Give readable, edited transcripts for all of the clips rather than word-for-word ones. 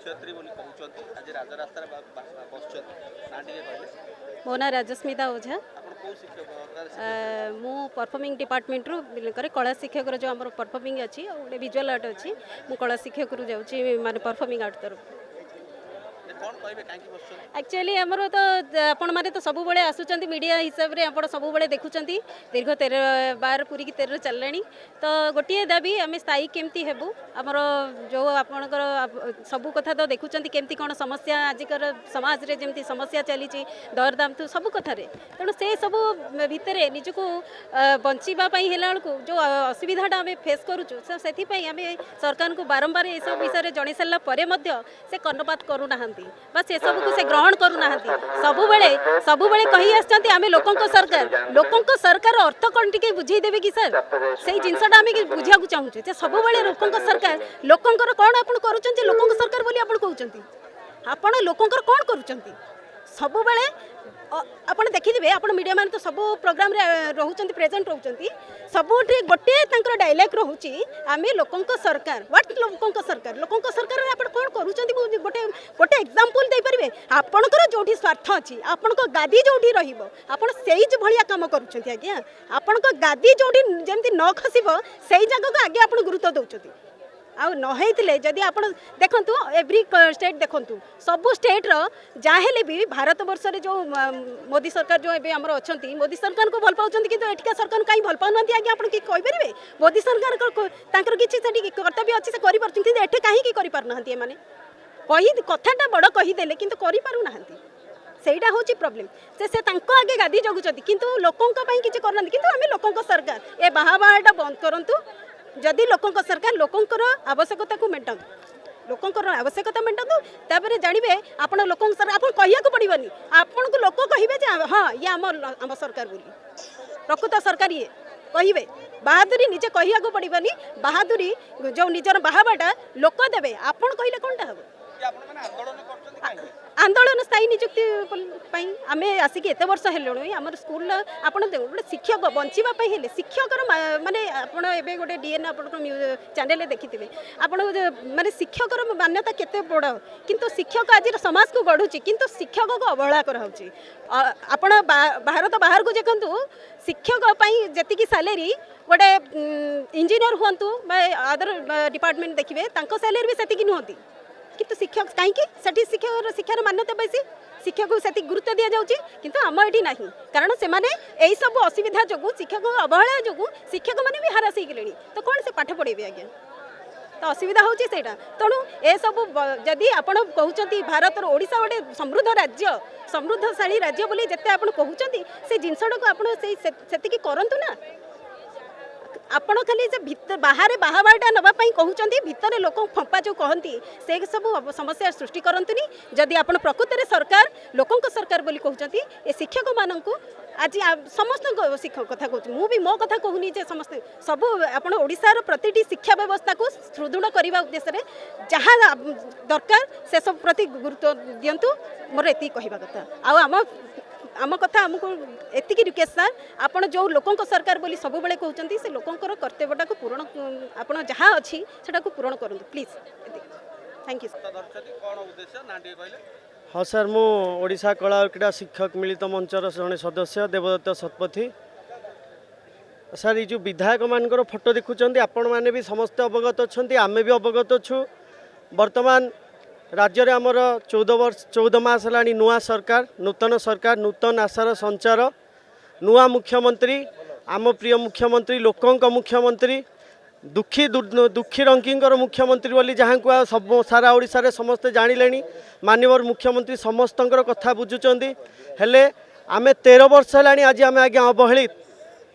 शिक्षयित्री बोली कहउछंती आज राजरास्ता बसछंती ना टिके कहले मो ना राजस्मिता ओझा आपण को शिक्षक मु परफॉर्मिंग डिपार्टमेंट रू करे कला शिक्षक जो आम परफॉर्मिंग अच्छी गोटे विजुअल आर्ट अच्छी मु कला शिक्षक रू जाऊँगी माने परफॉर्मिंग आर्ट तरफ कोन कहबे काकी बसछंती एक्चुअली आमर तो आपण मैंने तो सब बड़े आसुचंती मीडिया हिसाब से आप सब बड़े देखुचंती दीर्घ 13 पूरी की 13 चललानी तो गोटे दाबी आम स्थायी केमती हेबू आमर जो आपणकर सब कथा तो देखुचंती केमती कौन समस्या आजिकर समाज रे जेमती समस्या चली दरदाम तो सब कथार तेणु से सब भितर निजक बंचीबा पई हेला बेलू जो असुविधाटा आम फेस करुचु से सरकार को बारंबार ये सब विषय जन सारा पर से कर्णपात करूना बस से सब को से ग्रहण करूना सबुबले कही आसचंती आमे लोकंक सरकार अर्थ कौन टिके बुझे देबे कि सर से जिनसटा आमे बुझिया को चाहूचे जे सबुबले लोकंक सरकार लोकंकर कौन आपण करूचंती लोकंक सरकार बोली आपण कहउचंती आपण लोकंकर कौन करूचंती सबुबले आपण देखिथिबे आपण मीडिया मान तो सब प्रोग्राम रे रहउचंती प्रेजेंट रहउचंती सबुठी गोटे तांकर डायलॉग रहउची आमे लोकंक सरकार व्हाट लोकंक सरकार आपण कोन करूचंती गोटे गोटे एग्जांपल दे परिबे आपणकर जोठी स्वार्थ अछि आपणक गादी जोठी रहिबो आपण सेही भलिया काम करूचंती आज्ञा आपणक गादी जोठी जेमती न खसिबो सेही जगह को आगे आपण गुरुत्व दउचंती आउ नहैतिले जदि आपण देखंतु एवरी स्टेट देखंतु सब स्टेट रो जाहेले भी भारत वर्ष रे जो मोदी सरकार जो एबे हमर अछंती मोदी सरकार को भल पाउचंती किंतु एठिका सरकार काई भल पाउनंती आगे आपण की कहि परिबे मोदी सरकार को तांकर किछि सेठी कर्तव्य अछि से करि परचंती एठे काहे की करि पारनहंती माने कहि कथाटा बड़ कहि देले किंतु करि पारु नाहंती सेटा होची प्रॉब्लम से तांको आगे गादी जगुचंती किंतु लोकंक पई किछि करनंती किंतु आमे लोकंक सरकार ए बाहाबाटा बंद करंतु जदि लोकंक सरकार लोकंकर आवश्यकता को मेंटन लोकंकर आवश्यकता मेंटन तापर जानवे आपण लोकंक सरकार आपण कहिया को पड़िबनी आपण को लोक कहिबे जे हां ये आम सरकार बोली प्रकृत सरकार ये कहिबे बहादुरी निजे कहिया को पड़िबनी बहादुरी जो निजर बाहाबाटा लोक देबे आपण कहिले कोनटा हबो आंदोलन स्थायी नियुक्ति आम आसिक एत वर्ष हेलुणु आम स्कूल आप गोटे शिक्षक बंचापी हेले शिक्षकर माने आप गोटे डीएन आप चैनल देखिथे आप माने शिक्षकर मान्यता केते बड़ किंतु शिक्षक आज समाज को गढ़ुची किंतु शिक्षक को अवहेला कराउची आपण भारत बाहर को देखु शिक्षक जी सैलरी गोटे इंजीनियर हूँ अदर डिपार्टमेंट देखिए सैलरी भी सेतिकी नुहति किंतु शिक्षक कहीं शिक्षार मान्यता बेसी शिक्षक को से गुरुत्व दि जाऊँगी किंतु आम ये ना कारण से यही सब असुविधा जो शिक्षक अवहेला जो शिक्षक मैंने भी हारास हो गले तो कौन से पाठ पढ़े आज्ञा तो असुविधा होची सेटा तेणु ए सब जदि आपण कहउचंती भारत ओडिशा गोटे समृद्ध राज्य समृद्धशाली राज्य बोली जेते आपण कहउचंती से जिनसटा को आपण सेतिकी करंतु ना आपण खाली जे भीतर बाहर बाहाबाटा नवाई कहते भितर लोक फंपा जो कहती से सब समस्या सृष्टि करंतुनी जदि आपण प्रकृत में सरकार लोकंक सरकार बोली कहते ए शिक्षक मानक आज समस्त शिक्षक कथा कहूँ मुझे मो कथा कहूनी जे समस्त सब आपण ओडिशार प्रतिटी शिक्षा व्यवस्था को सुदृढ़ करने उद्देश्य जहाँ दरकार से सब प्रति गुरुत्व दिंतु मोर एति कहवा कथा आम आम कथा आमको एतिकी रिक्वेस्ट सर आपण जो लोकंक सरकार बोली सब बेले कहते से लोकंकर कर्तव्यटा को पूरण आपण जहाँ अच्छी सेटा को पूरण करूँ प्लीज थैंक यू हाँ सर मु ओडिशा कला और क्रीड़ा शिक्षक मिलित मंचर जड़े सदस्य देवदत्त शतपथी सर ये जो विधायक मानकर फोटो देखुं आपण मैंने भी समस्त अवगत अच्छा आमे भी अवगत अच्छु वर्तमान राज्य रे आमर 14 मास है नुआ सरकार नूतन आशार संचार नुआ मुख्यमंत्री आम प्रिय मुख्यमंत्री लोकंक मुख्यमंत्री दुखी रंकींकर मुख्यमंत्री बोली जहाँ को सब सारा ओडिशा रे समस्ते जानिले माननीय मुख्यमंत्री समस्त कथा बुझुचंदी हेले आमे 13 वर्ष है आज आम आज्ञा अवहेलित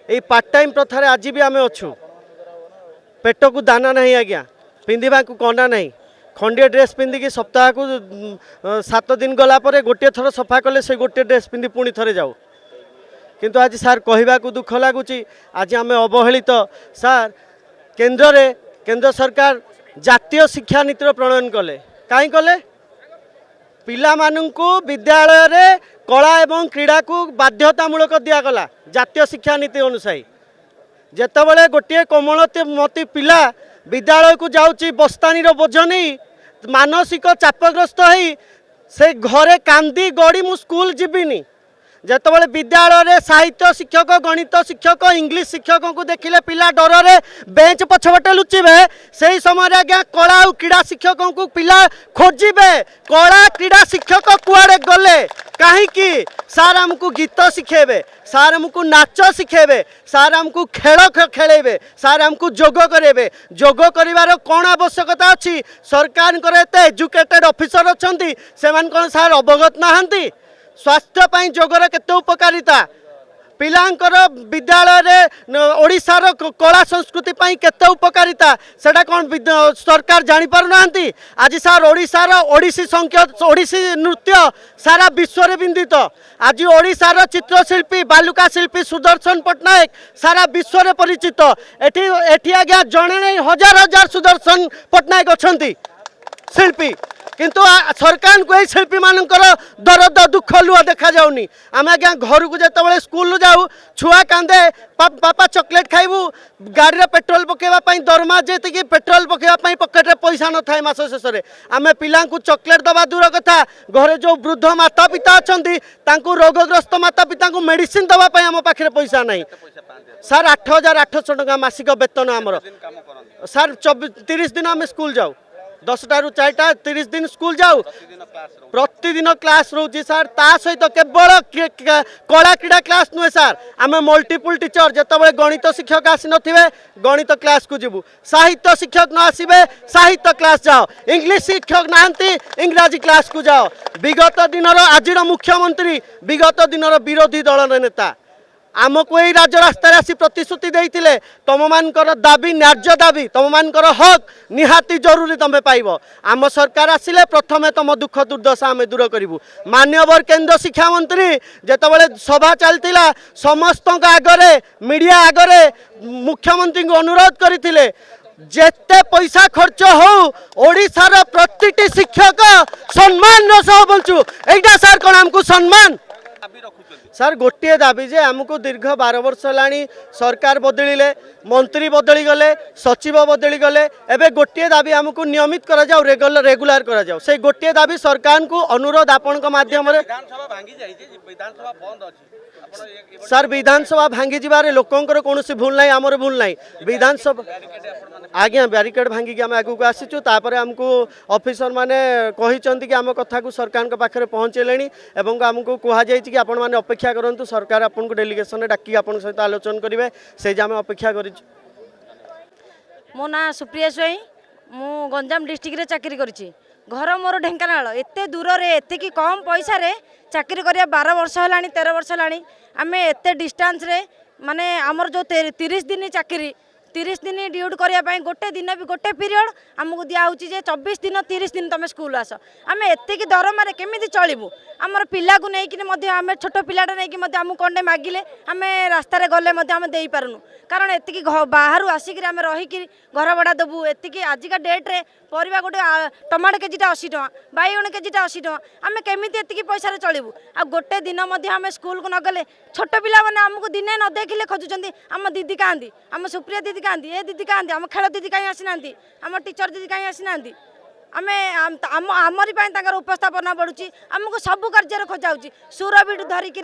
यही पार्ट टाइम प्रथार आज भी आम अच्छु पेट को दाना नहीं आज्ञा पिंधा को कना नहीं खंडिया ड्रेस पिंधिकी सप्ताह को 7 दिन गला पर गोटे थर सफा कले से गोटे ड्रेस पिंधि पुणी थे जाऊ किंतु आज सार कहवा दुख लगुच आज आम अवहेलित सार केंद्र सरकार जातीय शिक्षा नीतिर प्रणयन कले कहीं कले पिला मानू विद्यालय रे कला एवं क्रीड़ा को बाध्यतामूलक दिगला जातीय शिक्षा नीति अनुसार जेतबले गोटे कोमलमती पिला विद्यालय को जाऊँगी बस्तानी बोझ नहीं मानसिक चापग्रस्त होई से घरे कांदी गड़ी मु स्कूल जीविनी जेतबले विद्यालय रे साहित्य शिक्षक गणित शिक्षक इंग्लिश शिक्षक को देखिले पिला डर रे बेंच पछपटे लुचिबे से समय आज्ञा कला और क्रीड़ा शिक्षक को पिला खोजिबे कला क्रीड़ा शिक्षक कुआड़े गले कहीं सार आमको गीत शिखेबे सार आमको नाच शिखेबे सार आमको खेल खेलेबे सार आमको जोग करेबे जोग करिवार कौन आवश्यकता अच्छी सरकार एते एजुकेटेड ऑफिसर अछंती सेमान कोन सार अवगत नाहंती स्वास्थ्य पाई जोगर केते उपकारिता पिलांकर विद्यालय रे ओडिशार कला संस्कृति पाई केते उपकारिता सेटा कोन सरकार जानि पारु नाहंती आज सार ओडिशार ओडिसी संख्या ओडिसी नृत्य सारा विश्व रे बिंदित आज ओडिशार चित्रशिल्पी बालुका शिल्पी सुदर्शन पट्टनायक सारा विश्व रे परिचित एठी एठी आज्ञा जणे नहीं हजार हजार सुदर्शन पट्टनायक अछंती शिल्पी किंतु सरकार को यही शिल्पी मानकर दर्द दुख लुह देखा जाऊनी आम आज्ञा घर को जिते स्कूल जाऊ छुआ कांदे पापा चॉकलेट खाइबू गाड़ी रे पेट्रोल पकेवा दरमा जी पेट्रोल पकेवा पकेट रे पैसा न थाए मास शेष में आम पिला चॉकलेट दबा दूर कथा घरे जो वृद्ध माता पिता अच्छा रोगग्रस्त माता पिता मेडिसिन दवाई आम पाखे पैसा ना सार 8,800 टका मासिक वेतन आमर सार 30 दिन आम स्कूल जाऊ 10टा ରୁ 4टा 30 दिन स्कूल जाऊ प्रतिदिन क्लास रोची सार ता सहित केवल कला क्रीड़ा क्लास नुहे सार आम मल्टीपल टीचर जिते गणित शिक्षक आसी नथिबे गणित क्लास को जीवु साहित्य शिक्षक न आसीबे साहित्य क्लास जाओ इंग्लिश शिक्षक नाहंती इंग्राजी क्लास को जाओ विगत दिनर आज मुख्यमंत्री विगत दिनर विरोधी दल नेता आमको यही राज्य रास्तार आसी प्रतिश्रुति देते तुम मानकर दाबी न्याय्य दाबी तुम मानकर हक निहाती जरूरी तुम पाइब आम सरकार आसिले प्रथमे तुम दुख दुर्दशा आम दूर करूँ मान्यवर केंद्र शिक्षा मंत्री जितेबाला सभा चलता समस्त आगरे मीडिया आगरे मुख्यमंत्री को अनुरोध करते जेते पैसा खर्च हो ओडिशार प्रतिटी शिक्षक सम्मान सह बंचु एटा सार कौन आमको सम्मान सार गोटे दाबी जे आमको दीर्घ 12 वर्ष है सरकार बदलिले मंत्री बदली गले सचिव बदली गले एबे गोटे दाबी आमको नियमित करा जाऊ रेगुलर करा जाऊ से गोटे दाबी सरकार को अनुरोध आपण माध्यम सार विधानसभा भांगी जारे लोकंर कौन भूल ना आमर भूल ना विधानसभा आज्ञा ब्यारिकेड भांगिक आम आगू को आसीचु तापर आमको ऑफिसर माने कहिसंती कि आम कथा को सरकार के पाखे पहुँचेले एवं आमको कहुई कि आपण मैंने अपेक्षा करूँ सरकार आपन को डेलीगेशन डाकी आपण सहित आलोचना करेंगे से आम अपेक्षा कर मो ना सुप्रिया स्वाई मु गंजाम डिस्ट्रिक्ट रे चाकरी करिछि घर मोर ढेंकानाल एते दूर रे एते कि कम पैसा रे चाकरी करिया 12 वर्ष हलानी 13 वर्ष हलानी आमे एते डिस्टेंस रे माने हमर जो 30 दिन चाकरी 30 दिन ड्यूटी करने गोटे दिन भी गोटे पीरियड आमको दिखाई 24 दिन 30 दिन तुम स्कूल आस आम एतिक दरमार केमी चलू आमर पिला को लेकिन आम छोट पिलाटा नहीं आमको कंडे मागिले आम रास्तार गले आम दे पारूँ कारण एतिक बाहर आसिक आम रहीकि घर भड़ा देवु एतिक आजिका डेट्रे परिवा गोटे टमाटो केजीटा 80 टका बैगण केजीटा 80 टका आम केमी एतिक पैसा चलू आ गोटे दिन आम स्कूल को नगले छोट पिला मैंने आमको दिने न देखिले खोजुंट आम दीदी कहाँती आम सुप्रिया दीदी कहाँती ए दीदी कहाँती आम खेल दीदी कहीं आसी ना आम टीचर दीदी कहीं आसी ना आम आमरी उपस्थापना बढ़ुची आमको सबू कार्य खोजाऊँ सुरबिट धरिकी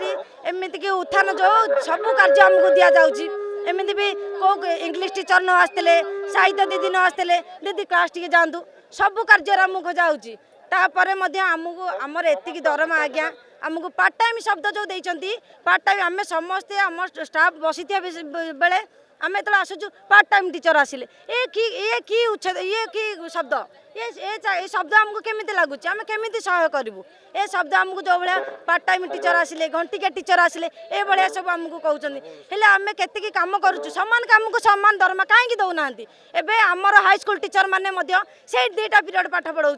एमतीक उत्थान जो सबू कार्य आमको दि जाऊँगी एमती भी कौ इंग्लिश टीचर न आसते साहित्य दीदी न आसते दीदी क्लास टी जातु सबू कार्य आमको खोजाऊँगी तापर आमको आमर एतिक दरमा आज्ञा आमको पार्ट टाइम शब्द जो देती पार्ट टाइम आम समस्ते आम स्टाफ बसी बेले आम जो आसुचु पार्ट टाइम टीचर आसिले ये कि उच्छेद ये कि शब्द ये शब्द आमको केमी लगुच आम केमी सहाय करूँ ए शब्द आमको जो भाया पार्ट टाइम टीचर आसिले घंटिका टीचर आसिले ए भाया सब आमको कहते आम केतिकी काम करुँ सामान काम को सामान दरमा कहीं दौना एवं आमर हाईस्कल टीचर मैंने से 2टा पीरियड पाठ पढ़ाऊँ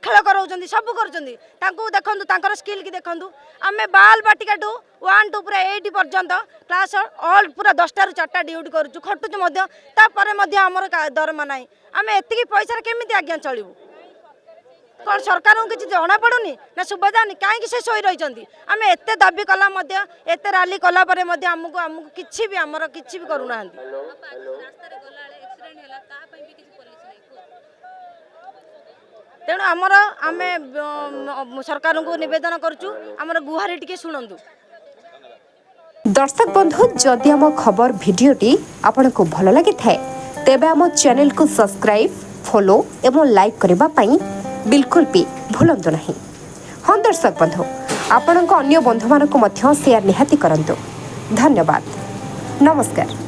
खेल कराऊँ सब कर देखु स्किल की देखूँ आम बाल बाटिका टू 1 to पूरा 8 पर्यंत क्लास ऑल पूरा 10टा ରୁ 4टा ड्यूटी करूँ खटुचु आमर दरमा ना आम एतिक पैसा केमी आज्ञा चलू कौन सरकार को किसी जना पड़ूनी ना सुबह जानी कहीं से शोई रही आम एत दाबी कला एत राली कलापर आमको आमको किसी भी आमर किसी भी करूना ତେଣୁ ଆମର ଆମେ ସରକାରଙ୍କୁ ନିବେଦନ କରୁଛୁ ଆମର ଗୁହାରି ଟିକେ ଶୁଣନ୍ତୁ। दर्शक बंधु जदि आम खबर भिडियोटी आपंक भल लगी थाए तेबे आम चैनल को सब्सक्राइब फॉलो एवं लाइक करने पाई बिल्कुल भी भूलंतु नहीं। हाँ दर्शक बंधु आपण अन्य बंधु मानक शेयर निहाती करंतु। धन्यवाद। नमस्कार।